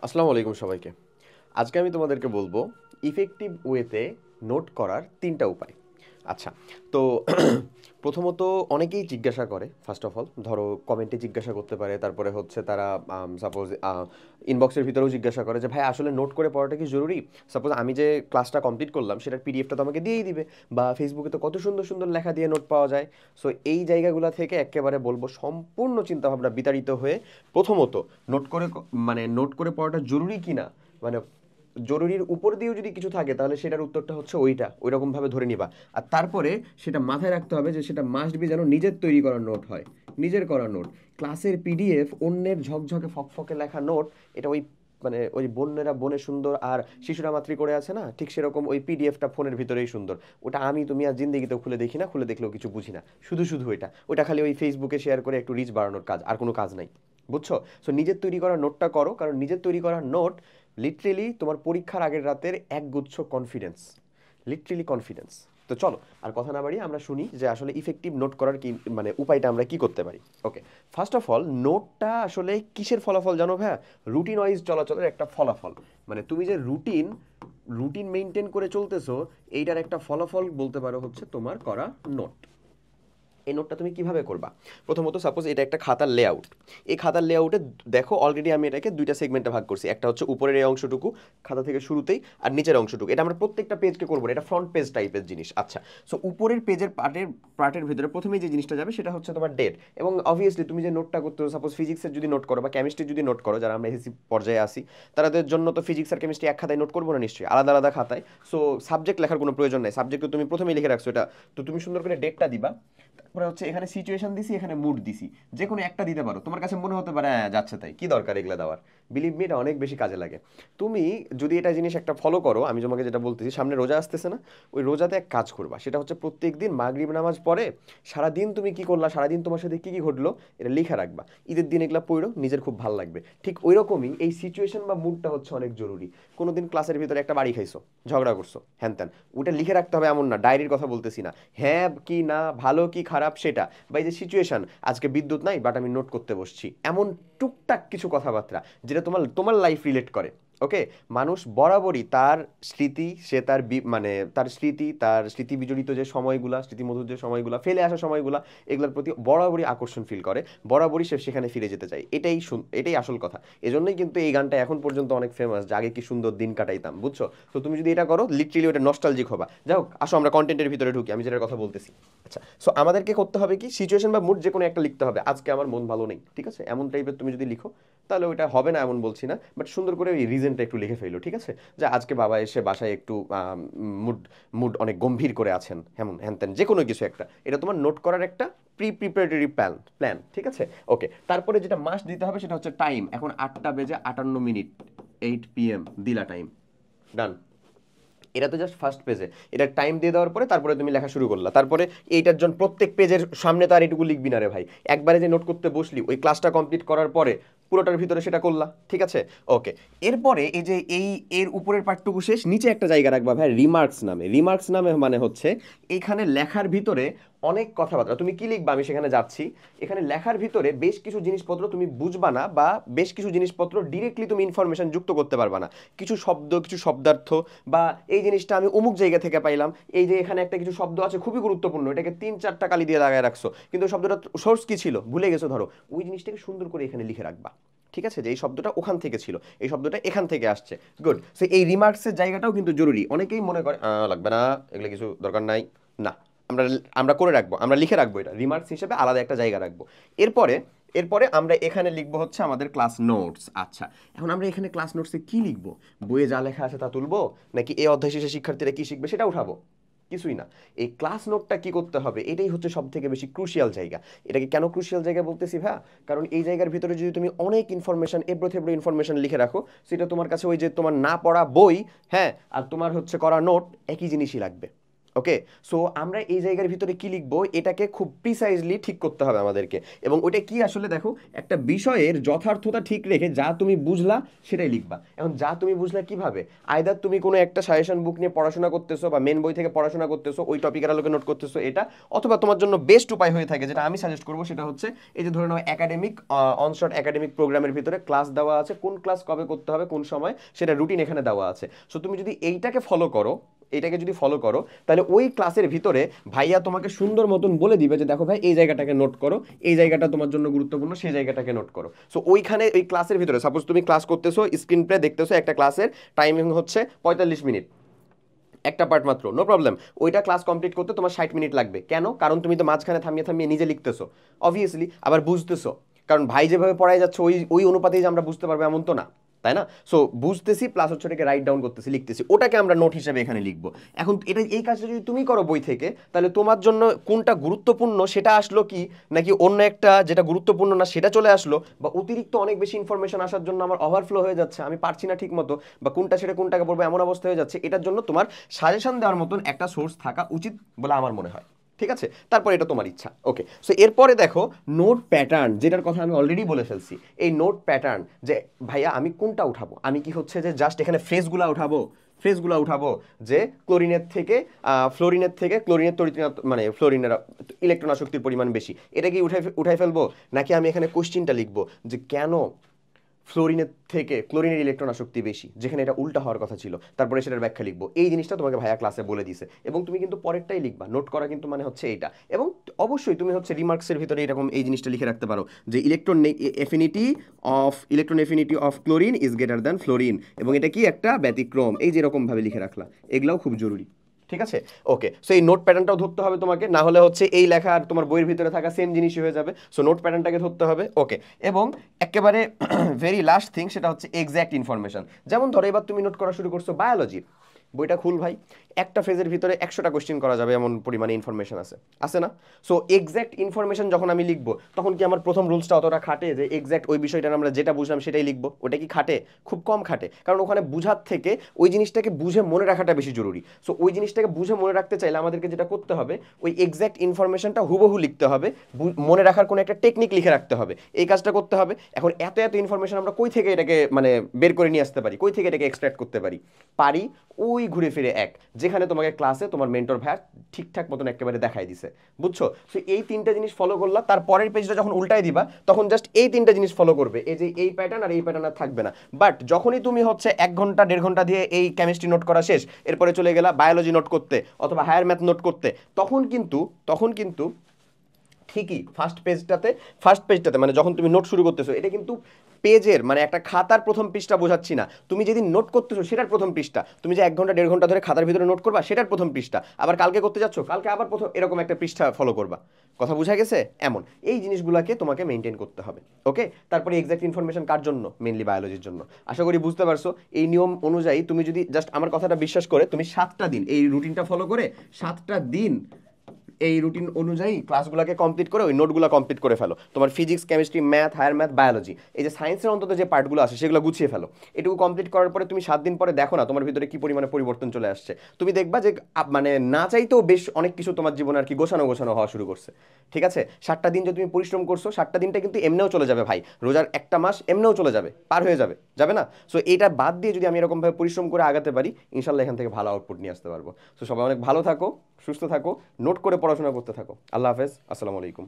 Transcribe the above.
আসসালামু আলাইকুম সবাইকে। আজকে আমি তোমাদেরকে বলবো ইফেক্টিভ ওয়েতে নোট করার ৩টা উপায়। আচ্ছা, তো প্রথমত অনেকেই জিজ্ঞাসা করে, ফার্স্ট অফ অল ধরো কমেন্টে জিজ্ঞাসা করতে পারে, তারপরে হচ্ছে তারা সাপোজ ইনবক্সের ভিতরেও জিজ্ঞাসা করে যে ভাই আসলে নোট করে পড়াটা কি জরুরি? সাপোজ আমি যে ক্লাসটা কমপ্লিট করলাম সেটার পিডিএফটা তো আমাকে দিয়েই দিবে, বা ফেসবুকে তো কত সুন্দর সুন্দর লেখা দিয়ে নোট পাওয়া যায়। সো এই জায়গাগুলো থেকে একেবারে বলবো সম্পূর্ণ চিন্তাভাবনা বিতাড়িত হয়ে প্রথমত নোট করে মানে নোট করে পড়াটা জরুরি কিনা, মানে জরুরির উপর দিয়েও যদি কিছু থাকে তাহলে সেটার উত্তরটা হচ্ছে ওইটা ওইরকমভাবে ধরে নিবা। আর তারপরে সেটা মাথায় রাখতে হবে যে সেটা মাস্ট বি যেন নিজের তৈরি করা নোট হয়, নিজের করা নোট। ক্লাসের পিডিএফ অন্যের ঝকঝকে ফকফকে লেখা নোট, এটা ওই মানে ওই বন্যেরা বনে সুন্দর আর শিশুরা মাতৃ করে আছে না, ঠিক সেরকম ওই পিডিএফটা ফোনের ভিতরেই সুন্দর। ওটা আমি তুমি আর জিন্দেগিতেও খুলে দেখি না, খুলে দেখলেও কিছু বুঝি না, শুধু শুধু ওটা খালি ওই ফেসবুকে শেয়ার করে একটু রিচ বাড়ানোর কাজ, আর কোনো কাজ নাই। বুঝছো? সো নিজের তৈরি করা নোটটা করো, কারণ নিজের তৈরি করা নোট লিটারেলি তোমার পরীক্ষার আগের রাতের একগুচ্ছ কনফিডেন্স, লিটারেলি কনফিডেন্স। তো চলো আর কথা না বাড়িয়ে আমরা শুনি যে আসলে ইফেক্টিভ নোট করার কি মানে উপায়টা আমরা কি করতে পারি। ওকে, ফার্স্ট অফ অল নোটটা আসলে কিসের ফলাফল জানো ভাইয়া? রুটিন ওয়াইজ চলাচলের একটা ফলাফল। মানে তুমি যে রুটিন রুটিন মেনটেন করে চলতেছো, এইটার একটা ফলাফল বলতে পারো হচ্ছে তোমার করা নোট। এই নোটটা তুমি কিভাবে করবা? প্রথমত সাপোজ এটা একটা খাতার লেআউট। এই খাতার লেআউটে দেখো অলরেডি আমি এটাকে দুইটা সেগমেন্টে ভাগ করছি। একটা হচ্ছে উপরের এই অংশটুকু খাতা থেকে শুরুতেই, আর নিচের অংশটুকু। এটা আমরা প্রত্যেকটা পেজকে করবো না, এটা ফ্রন্ট পেজ টাইপের জিনিস। আচ্ছা, সো উপরের পেজের পার্টের ভিতরে প্রথমেই যে জিনিসটা যাবে সেটা হচ্ছে তোমার ডেট। এবং অবভিয়াসলি তুমি যে নোটটা করতে, সাপোজ ফিজিক্সের যদি নোট করো বা কেমিস্ট্রির যদি নোট করো, যারা আমরা এসএসসি পর্যায়ে আসি তাদের জন্য তো ফিজিক্স আর কেমিস্ট্রি এক খাতায় নোট করবো না নিশ্চয়ই, আলাদা আলাদা খাতায়। সো সাবজেক্ট লেখার কোনো প্রয়োজন নেই, সাবজেক্ট তুমি প্রথমেই লিখে রাখছো এটা। তো তুমি সুন্দর করে ডেটটা দিবা, তারপরে হচ্ছে এখানে সিচুয়েশন দিছি, এখানে মুড দিছি। যে কোনো একটা দিতে পারো, তোমার কাছে মনে হতে পারে হ্যাঁ যাচ্ছে তাই, কি দরকার এগুলা দেওয়ার। বিলিভ মি, এটা অনেক বেশি কাজে লাগে। তুমি যদি এটা জিনিস একটা ফলো করো, আমি তোমাকে যেটা বলতেছি, সামনে রোজা আসতেছে না, ওই রোজাতে এক কাজ করবা, সেটা হচ্ছে প্রত্যেক দিন মাগরিব নামাজ পড়ে সারাদিন তুমি কি করলা, সারাদিন তোমার সাথে কি কি ঘটলো এটা লিখে রাখবা। ঈদের দিন এগুলা পড়ো, নিজের খুব ভালো লাগবে। ঠিক ওই রকমই এই সিচুয়েশন বা মুডটা হচ্ছে অনেক জরুরি। কোনোদিন ক্লাসের ভিতরে একটা বাড়ি খাইছো, ঝগড়া করছো, হ্যান ত্যান, ওটা লিখে রাখতে হবে এমন না, ডায়েরির কথা বলতেছি না, হ্যাঁ কি না, ভালো কি খারাপ সেটা। বা এই যে সিচুয়েশন, আজকে বিদ্যুৎ নাই বাট আমি নোট করতে বসছি, এমন টুকটাক কিছু কথাবার্তা যেটা তোমার তোমার লাইফ রিলেট করে। ওকে, মানুষ বরাবরই তার স্মৃতি, সে তার মানে তার স্মৃতি, তার স্মৃতি বিজড়িত যে সময়গুলা, স্মৃতিমধুর যে সময়গুলা, ফেলে আসা সময়গুলা, এগুলোর প্রতি বরাবরই আকর্ষণ ফিল করে, বরাবরই সে সেখানে ফিরে যেতে চায়। এটাই আসল কথা। এজন্যই কিন্তু এই গানটা এখন পর্যন্ত অনেক ফেমাস, যে আগে কি সুন্দর দিন কাটাইতাম। বুঝছো? তো তুমি যদি এটা করো লিটারেলি ওটা নস্টালজিক হবা। যাই হোক, আসো আমরা কন্টেন্টের ভিতরে ঢুকি, আমি যেটার কথা বলতেছি। আচ্ছা, সো আমাদেরকে করতে হবে কি, সিচুয়েশন বা মুড যে কোনো একটা লিখতে হবে। আজকে আমার মন ভালো নেই, ঠিক আছে, এমন টাইপের তুমি যদি লিখো তাহলে ওইটা হবে না এমন বলছি না, বাট সুন্দর করে ওই রিজনটা একটু লিখে ফেলো, ঠিক আছে। যে আজকে বাবা এসে বাসায় একটু মুড মুড অনেক গম্ভীর করে আছেন, হেমন হ্যান ত্যান, যে কোনো কিছু একটা, এটা তোমার নোট করার একটা প্রিপারেটরি প্ল্যান, ঠিক আছে। ওকে, তারপরে যেটা মাস্ট দিতে হবে সেটা হচ্ছে টাইম। এখন 8টা বেজে 58 মিনিট, 8 PM দিলা টাইম, ডান। এটা তো জাস্ট ফার্স্ট পেজে, এটা টাইম দিয়ে দেওয়ার পরে তারপরে তুমি লেখা শুরু করলা। তারপরে এইটার জন্য প্রত্যেক পেজের সামনে তো আর এটুকু লিখবি না রে ভাই, একবারে যে নোট করতে বসলি ওই ক্লাসটা কমপ্লিট করার পরে পুরোটার ভিতরে সেটা করলা, ঠিক আছে। ওকে, এরপরে এই যে এর উপরের পার্টটুকু শেষ, নিচে একটা জায়গা রাখবা ভাই রিমার্কস নামে। রিমার্কস নামে মানে হচ্ছে এইখানে লেখার ভিতরে অনেক কথাবার্তা, তুমি কি লিখবা আমি সেখানে যাচ্ছি। এখানে লেখার ভিতরে বেশ কিছু জিনিসপত্র তুমি বুঝবা না, বা বেশ কিছু জিনিসপত্র ডিরেক্টলি তুমি ইনফরমেশন যুক্ত করতে পারবা না। কিছু শব্দ, কিছু শব্দার্থ, বা এই জিনিসটা আমি অমুক জায়গা থেকে পাইলাম, এই যে এখানে একটা কিছু শব্দ আছে খুবই গুরুত্বপূর্ণ, এটাকে 3-4টা কালি দিয়ে লাগায় রাখছো, কিন্তু শব্দটা সোর্স কি ছিল ভুলে গেছো, ধরো ওই জিনিসটাকে সুন্দর করে এখানে লিখে রাখবা, ঠিক আছে, যে এই শব্দটা ওখান থেকে ছিল, এই শব্দটা এখান থেকে আসছে। গুড। সো এই রিমার্কসের জায়গাটাও কিন্তু জরুরি। অনেকেই মনে করে লাগবে না, এগুলো কিছু দরকার নাই, না, আমরা আমরা করে রাখবো, আমরা লিখে রাখবো, এটা রিমার্কস হিসেবে আলাদা একটা জায়গা রাখবো। এরপরে এরপরে আমরা এখানে লিখবো হচ্ছে আমাদের ক্লাস নোটস। আচ্ছা, এখন আমরা এখানে ক্লাস নোটসে কি লিখবো? বইয়ে যা লেখা আছে তা তুলবো, নাকি এই অধ্যায় শেষে শিক্ষার্থীরা কি শিখবে সেটা উঠাবো? কিছুই না। এই ক্লাস নোটটা কি করতে হবে, এটাই হচ্ছে সব থেকে বেশি ক্রুশিয়াল জায়গা। এটাকে কেন ক্রুশিয়াল জায়গা বলতেছি ভাই? কারণ এই জায়গার ভিতরে যদি তুমি অনেক ইনফরমেশন, এবড়ো থেবড়ো ইনফরমেশন লিখে রাখো, সেটা তোমার কাছে ওই যে তোমার না পড়া বই, হ্যাঁ, আর তোমার হচ্ছে করা নোট একই জিনিসই লাগবে। ওকে, সো আমরা এই জায়গার ভিতরে কি লিখবো এটাকে খুব প্রিসাইজলি ঠিক করতে হবে আমাদেরকে। এবং ওইটা কি আসলে দেখো, একটা বিষয়ের যথার্থতা ঠিক রেখে যা তুমি বুঝলা সেটাই লিখবা। এখন যা তুমি বুঝলা কিভাবে, আইদার তুমি কোনো একটা সাজেশন বুক নিয়ে পড়াশোনা করতেছো বা মেন বই থেকে পড়াশোনা করতেছো, ওই টপিকের আলোকে নোট করতেছো এটা, অথবা তোমার জন্য বেস্ট উপায় হয়ে থাকে যেটা আমি সাজেস্ট করবো সেটা হচ্ছে এই যে ধরে নাও একাডেমিক অনশট একাডেমিক প্রোগ্রামের ভিতরে ক্লাস দেওয়া আছে, কোন ক্লাস কবে করতে হবে কোন সময় সেটা রুটিন এখানে দেওয়া আছে। সো তুমি যদি এইটাকে ফলো করো, এটাকে যদি ফলো করো, তাহলে ওই ক্লাসের ভিতরে ভাইয়া তোমাকে সুন্দর মতন বলে দিবে যে দেখো ভাই এই জায়গাটাকে নোট করো, এই জায়গাটা তোমার জন্য গুরুত্বপূর্ণ, সেই জায়গাটাকে নোট করো। সো ওইখানে ওই ক্লাসের ভিতরে সাপোজ তুমি ক্লাস করতেছো, স্ক্রিন প্লে দেখতেছো, একটা ক্লাসের টাইমিং হচ্ছে 45 মিনিট, একটা পার্ট মাত্র, নো প্রবলেম। ওইটা ক্লাস কমপ্লিট করতে তোমার 60 মিনিট লাগবে। কেন? কারণ তুমি তো মাঝখানে থামিয়ে থামিয়ে নিজে লিখতেছো অবভিয়াসলি, আবার বুঝতেছো, কারণ ভাই যেভাবে পড়াই যাচ্ছে ওই ওই অনুপাতেই যে আমরা বুঝতে পারবো এমন তো না, তাই না? সো বুঝতেছি প্লাস হচ্ছে ওটাকে রাইট ডাউন করতেছি, লিখতেছি, ওটাকে আমরা নোট হিসেবে এখানে লিখবো। এখন এটা এই কাজটা যদি তুমি করো বই থেকে, তাহলে তোমার জন্য কোনটা গুরুত্বপূর্ণ সেটা আসলো কি, নাকি অন্য একটা যেটা গুরুত্বপূর্ণ না সেটা চলে আসলো, বা অতিরিক্ত অনেক বেশি ইনফরমেশন আসার জন্য আমার ওভারফ্লো হয়ে যাচ্ছে, আমি পারছি না ঠিক মতো, বা কোনটা সেটা কোনটাকে পড়বো এমন অবস্থা হয়ে যাচ্ছে, এটার জন্য তোমার সাজেশন দেওয়ার মতন একটা সোর্স থাকা উচিত বলে আমার মনে হয়। ঠিক আছে, তারপর এটা তোমার ইচ্ছা। ওকে, সো এরপরে দেখো নোট প্যাটার্ন, যেটার কথা আমি অলরেডি বলে ফেলছি। এই নোট প্যাটার্ন যে ভাইয়া আমি কোনটা উঠাবো, আমি কি হচ্ছে যে জাস্ট এখানে ফ্রেজগুলো উঠাবো, যে ক্লোরিনের থেকে ফ্লোরিনের থেকে ক্লোরিনের তরিৎ মানে ফ্লোরিনের ইলেকট্রন আসক্তির পরিমাণ বেশি, এটা কি উঠাই ফেলবো, নাকি আমি এখানে কোশ্চিনটা লিখবো যে কেন ফ্লোরিনের থেকে ক্লোরিনের ইলেকট্রন আসক্তি বেশি, যেখানে এটা উল্টা হওয়ার কথা ছিল, তারপরে সেটার ব্যাখ্যা লিখবো। এই জিনিসটা তোমাকে ভাইয়া ক্লাসে বলে দিছে, এবং তুমি কিন্তু পরেরটাই লিখবা। নোট করা কিন্তু মানে হচ্ছে এইটা। এবং অবশ্যই তুমি হচ্ছে রিমার্কসের ভিতরে এরকম এই জিনিসটা লিখে রাখতে পারো যে electron affinity of chlorine is greater than fluorine, এবং এটা কি একটা ব্যতিক্রম, এই যে এরকম ভাবে লিখে রাখলা, এগুলাও খুব জরুরি। ঠিক আছে, ওকে, সো এই নোট প্যাটার্নটাও ধরতে হবে তোমাকে, না হলে হচ্ছে এই লেখা আর তোমার বইয়ের ভিতরে থাকা সেম জিনিসই হয়ে যাবে। সো নোট প্যাটার্নটাকে ধরতে হবে। ওকে, এবং একেবারে ভেরি লাস্ট থিং সেটা হচ্ছে এক্স্যাক্ট ইনফরমেশন। যেমন ধরো এবার তুমি নোট করা শুরু করছো বায়োলজি, বইটা খুল ভাই, একটা ফেজের ভিতরে 100টা কোশ্চেন করা যাবে এমন পরিমাণে ইনফরমেশন আছে না? সো এক্স্যাক্ট ইনফরমেশন যখন আমি লিখবো, তখন কি আমার প্রথম রুলসটা অতটা খাটে যে এক্স্যাক্ট ওই বিষয়টা আমরা যেটা বুঝলাম সেটাই লিখবো? ওটা কি খাটে? খুব কম খাটে, কারণ ওখানে বুঝার থেকে ওই জিনিসটাকে বুঝে মনে রাখাটা বেশি জরুরি। সো ওই জিনিসটাকে বুঝে মনে রাখতে চাইলে আমাদেরকে যেটা করতে হবে, ওই এক্স্যাক্ট ইনফরমেশনটা হুবহু লিখতে হবে, মনে রাখার কোনো একটা টেকনিক লিখে রাখতে হবে, এই কাজটা করতে হবে। এখন এত এত ইনফরমেশন আমরা কই থেকে এটাকে মানে বের করে নিয়ে আসতে পারি, কই থেকে এটাকে এক্সট্রাক্ট করতে পারি ওই ঘুরে ফিরে এক, যেখানে তোমাকে ক্লাসে তোমার মেন্টর ভাই ঠিকঠাক মতন একেবারে দেখাই দিছে, বুঝছো? সো এই তিনটা জিনিস ফলো করলা, তার পরের পেজটা যখন উল্টাই দিবা তখন জাস্ট এই তিনটা জিনিস ফলো করবে, এই যে এই প্যাটার্ন আর এই প্যাটার্ন আর থাকবে না। বাট যখনই তুমি হচ্ছে 1 ঘন্টা 1.5 ঘন্টা দিয়ে এই কেমিস্ট্রি নোট করা শেষ, এরপরে চলে গেলা বায়োলজি নোট করতে অথবা হায়ার ম্যাথ নোট করতে, তখন কিন্তু ঠিকই ফার্স্ট পেজটাতে মানে যখন তুমি নোট শুরু করতেছো, এটা কিন্তু পেজের মানে একটা খাতার প্রথম পৃষ্ঠা বোঝাচ্ছি না, তুমি যেদিন নোট করতেছো সেটার প্রথম পৃষ্ঠা, তুমি যে 1 ঘন্টা 1.5 ঘন্টা ধরে খাতার ভিতরে নোট করবা সেটার প্রথম পৃষ্ঠা, আবার কালকে করতে যাচ্ছ কালকে আবার প্রথম এরকম একটা পৃষ্ঠা ফলো করবা। কথা বোঝা গেছে? এমন এই জিনিসগুলোকে তোমাকে মেনটেন করতে হবে। ওকে, তারপরে এক্সাক্ট ইনফরমেশন কার জন্য? মেনলি বায়োলজির জন্য। আশা করি বুঝতে পারছো। এই নিয়ম অনুযায়ী তুমি যদি জাস্ট আমার কথাটা বিশ্বাস করে তুমি 7টা দিন এই রুটিনটা ফলো করে 7টা দিন এই রুটিন অনুযায়ী ক্লাসগুলোকে কমপ্লিট করে ওই নোটগুলো কমপ্লিট করে ফেলো, তোমার physics chemistry math higher math biology এই যে সায়েন্সের অন্তত যে পার্টগুলো আছে সেগুলো গুছিয়ে ফেলো। এটুকু কমপ্লিট করার পরে তুমি 7 দিন পরে দেখো না তোমার ভিতরে কি পরিমাণে পরিবর্তন চলে আসছে। তুমি দেখবা যে মানে না চাইতেও বেশ অনেক কিছু তোমার জীবনে আর কি গোছানো গোছানো হওয়া শুরু করছে। ঠিক আছে, 7টা দিন যে তুমি পরিশ্রম করছো 7টা দিনটা কিন্তু এমনিও চলে যাবে ভাই, রোজার একটা মাস এমনিও চলে যাবে, পার হয়ে যাবে, যাবে না? সো এটা বাদ দিয়ে যদি আমি এরকমভাবে পরিশ্রম করে আগাতে পারি, ইনশাল্লাহ এখান থেকে ভালো আউটপুট নিয়ে আসতে পারবো। সো সবাই অনেক ভালো থাকো, সুস্থ থাকো, নোট করে পড়াশোনা করতে থাকো। আল্লাহ হাফেজ, আসসালামু আলাইকুম।